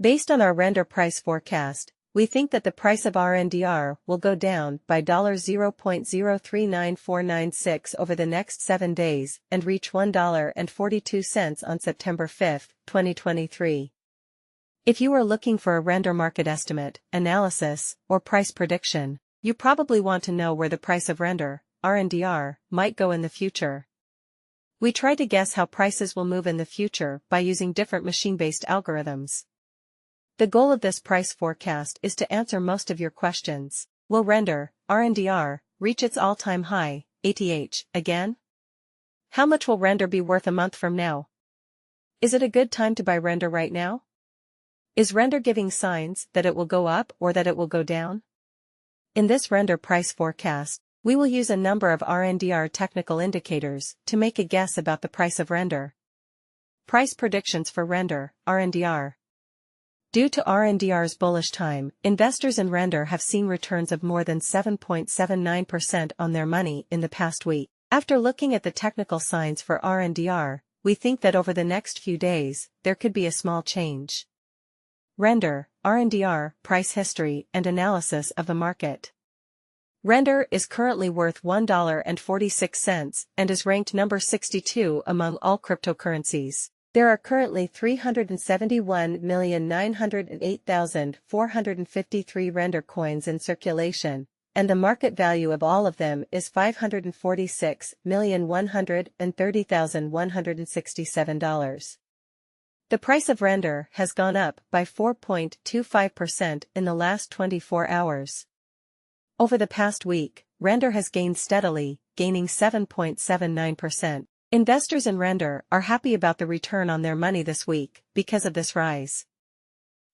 Based on our Rndr price forecast, we think that the price of Rndr will go down by $0.0399496 over the next 7 days and reach $1.42 on September 5, 2023. If you are looking for a Rndr market estimate, analysis, or price prediction, you probably want to know where the price of Rndr might go in the future. We try to guess how prices will move in the future by using different machine-based algorithms. The goal of this price forecast is to answer most of your questions. Will Rndr reach its all-time high, ATH, again? How much will Rndr be worth a month from now? Is it a good time to buy Rndr right now? Is Rndr giving signs that it will go up or that it will go down? In this Rndr price forecast, we will use a number of Rndr technical indicators to make a guess about the price of Rndr. Price predictions for Rndr. Due to Rndr's bullish time, investors in Rndr have seen returns of more than 7.79% on their money in the past week. After looking at the technical signs for Rndr, we think that over the next few days, there could be a small change. Rndr price history and analysis of the market. Rndr is currently worth $1.46 and is ranked number 62 among all cryptocurrencies. There are currently 371,908,453 Rndr coins in circulation, and the market value of all of them is $546,130,167. The price of Rndr has gone up by 4.25% in the last 24 hours. Over the past week, Rndr has gained steadily, gaining 7.79%. Investors in Rndr are happy about the return on their money this week because of this rise.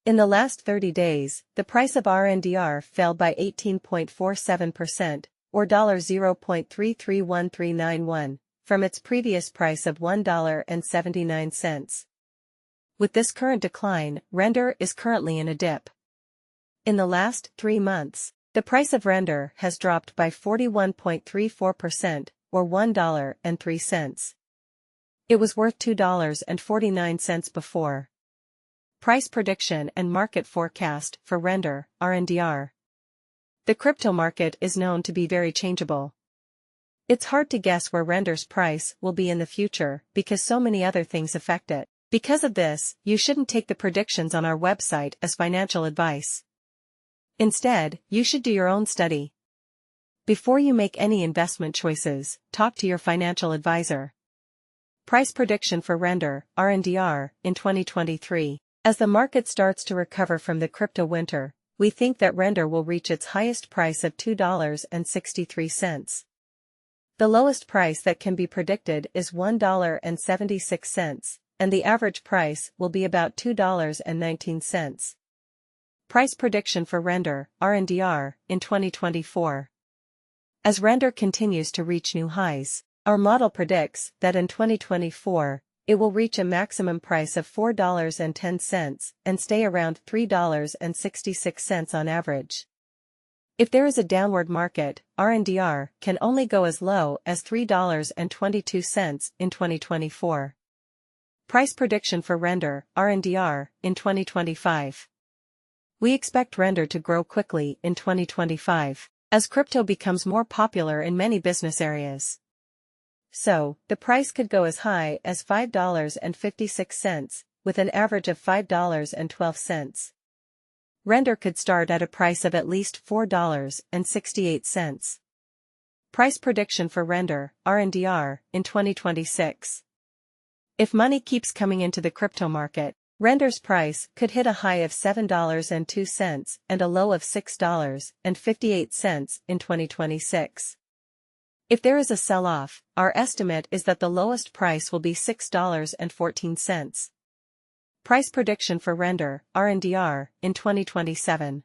In the last 30 days, the price of Rndr fell by 18.47%, or $0.331391, from its previous price of $1.79. With this current decline, Rndr is currently in a dip. In the last 3 months, the price of Rndr has dropped by 41.34%, or $1.03. It was worth $2.49 before. Price prediction and market forecast for Rndr. The crypto market is known to be very changeable. It's hard to guess where Rndr's price will be in the future because so many other things affect it. Because of this, you shouldn't take the predictions on our website as financial advice. Instead, you should do your own study. Before you make any investment choices, talk to your financial advisor. Price prediction for Rndr in 2023. As the market starts to recover from the crypto winter, we think that Rndr will reach its highest price of $2.63. The lowest price that can be predicted is $1.76, and the average price will be about $2.19. Price prediction for Rndr in 2024. As Rndr continues to reach new highs, our model predicts that in 2024, it will reach a maximum price of $4.10 and stay around $3.66 on average. If there is a downward market, Rndr can only go as low as $3.22 in 2024. Price prediction for Rndr in 2025. We expect Rndr to grow quickly in 2025. As crypto becomes more popular in many business areas. So, the price could go as high as $5.56, with an average of $5.12. Rndr could start at a price of at least $4.68. Price prediction for Rndr in 2026. If money keeps coming into the crypto market, Rndr's price could hit a high of $7.02 and a low of $6.58 in 2026. If there is a sell-off, our estimate is that the lowest price will be $6.14. Price prediction for Rndr in 2027.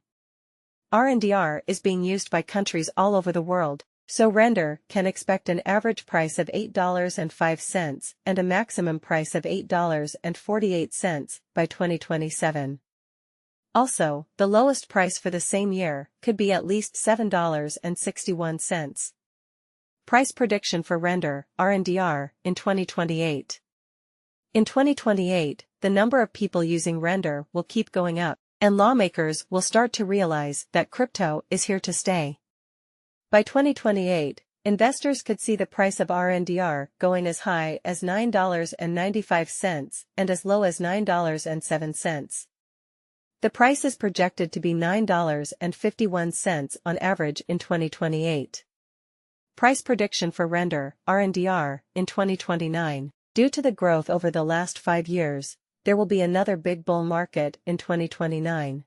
Rndr is being used by countries all over the world, so Rndr can expect an average price of $8.05 and a maximum price of $8.48 by 2027. Also, the lowest price for the same year could be at least $7.61. Price prediction for Rndr in 2028. In 2028, the number of people using Rndr will keep going up, and lawmakers will start to realize that crypto is here to stay. By 2028, investors could see the price of Rndr going as high as $9.95 and as low as $9.07. The price is projected to be $9.51 on average in 2028. Price prediction for Rndr in 2029. Due to the growth over the last 5 years, there will be another big bull market in 2029.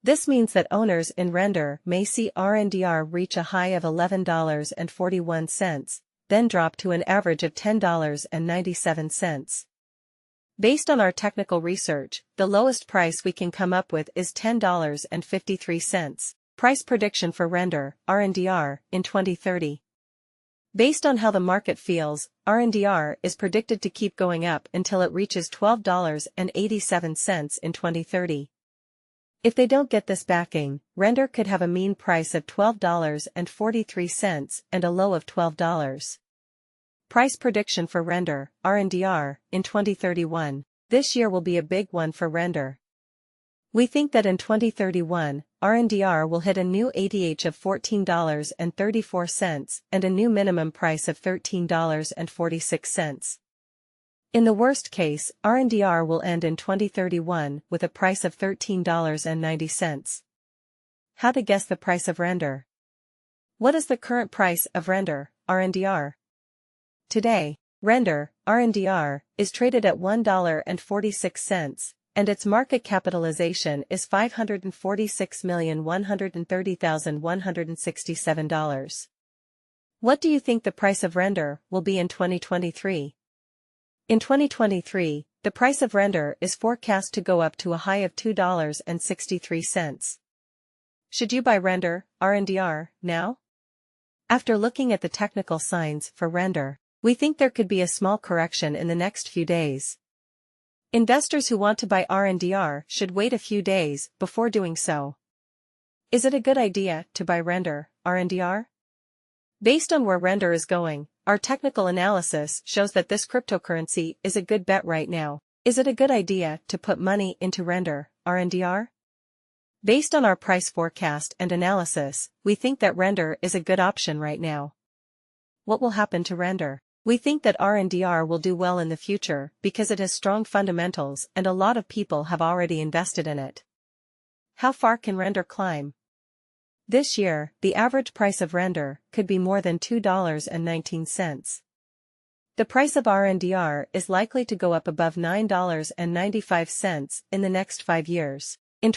This means that owners in Rndr may see Rndr reach a high of $11.41, then drop to an average of $10.97. Based on our technical research, the lowest price we can come up with is $10.53. Price prediction for Rndr in 2030. Based on how the market feels, Rndr is predicted to keep going up until it reaches $12.87 in 2030. If they don't get this backing, Rndr could have a mean price of $12.43 and a low of $12. Price prediction for Rndr in 2031. This year will be a big one for Rndr. We think that in 2031, Rndr will hit a new ATH of $14.34 and a new minimum price of $13.46. In the worst case, Rndr will end in 2031 with a price of $13.90. How to guess the price of Rndr? What is the current price of Rndr? Today, Rndr is traded at $1.46, and its market capitalization is $546,130,167. What do you think the price of Rndr will be in 2023? In 2023, the price of Rndr is forecast to go up to a high of $2.63. Should you buy Rndr now? After looking at the technical signs for Rndr, we think there could be a small correction in the next few days. Investors who want to buy Rndr should wait a few days before doing so. Is it a good idea to buy Rndr? Based on where Rndr is going, our technical analysis shows that this cryptocurrency is a good bet right now. Is it a good idea to put money into Rndr? Based on our price forecast and analysis, we think that Rndr is a good option right now. What will happen to Rndr? We think that Rndr will do well in the future because it has strong fundamentals and a lot of people have already invested in it. How far can Rndr climb? This year, the average price of Rndr could be more than $2.19. The price of Rndr is likely to go up above $9.95 in the next 5 years.